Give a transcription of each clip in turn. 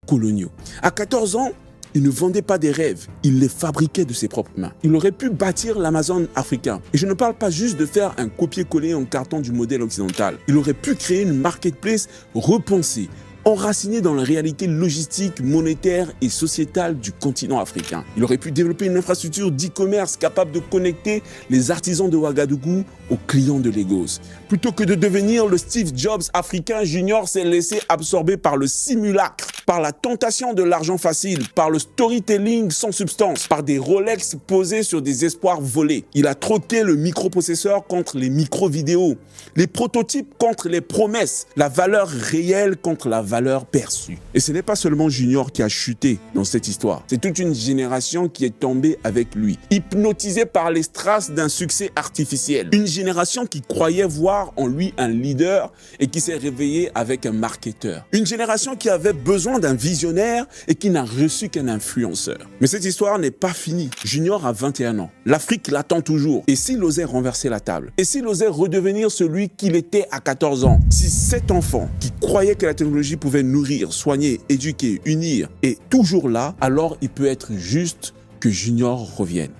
coloniaux. À 14 ans, il ne vendait pas des rêves, il les fabriquait de ses propres mains. Il aurait pu bâtir l'Amazon africain. Et je ne parle pas juste de faire un copier-coller en carton du modèle occidental. Il aurait pu créer une marketplace repensée, enraciné dans la réalité logistique, monétaire et sociétale du continent africain. Il aurait pu développer une infrastructure d'e-commerce capable de connecter les artisans de Ouagadougou aux clients de Lagos. Plutôt que de devenir le Steve Jobs africain, Junior s'est laissé absorber par le simulacre, par la tentation de l'argent facile, par le storytelling sans substance, par des Rolex posés sur des espoirs volés. Il a troqué le microprocesseur contre les micro-vidéos, les prototypes contre les promesses, la valeur réelle contre la valeur perçue. Et ce n'est pas seulement Junior qui a chuté dans cette histoire. C'est toute une génération qui est tombée avec lui, hypnotisée par les strass d'un succès artificiel. Une génération qui croyait voir en lui un leader et qui s'est réveillée avec un marketeur. Une génération qui avait besoin d'un visionnaire et qui n'a reçu qu'un influenceur. Mais cette histoire n'est pas finie. Junior a 21 ans. L'Afrique l'attend toujours. Et s'il osait renverser la table? Et s'il osait redevenir celui qu'il était à 14 ans? Si cet enfant qui croyait que la technologie pouvait nourrir, soigner, éduquer, unir est toujours là, alors il peut être juste que Junior revienne.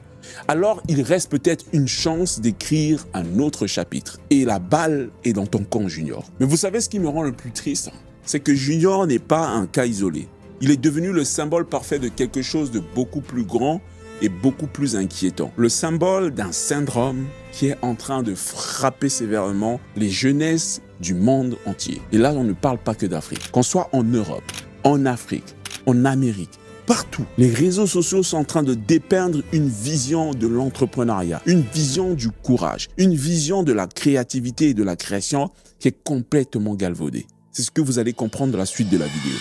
Alors il reste peut-être une chance d'écrire un autre chapitre. Et la balle est dans ton camp, Junior. Mais vous savez ce qui me rend le plus triste? C'est que Junior n'est pas un cas isolé. Il est devenu le symbole parfait de quelque chose de beaucoup plus grand et beaucoup plus inquiétant. Le symbole d'un syndrome qui est en train de frapper sévèrement les jeunesses du monde entier. Et là, on ne parle pas que d'Afrique. Qu'on soit en Europe, en Afrique, en Amérique, partout, les réseaux sociaux sont en train de dépeindre une vision de l'entrepreneuriat, une vision du courage, une vision de la créativité et de la création qui est complètement galvaudée. C'est ce que vous allez comprendre dans la suite de la vidéo.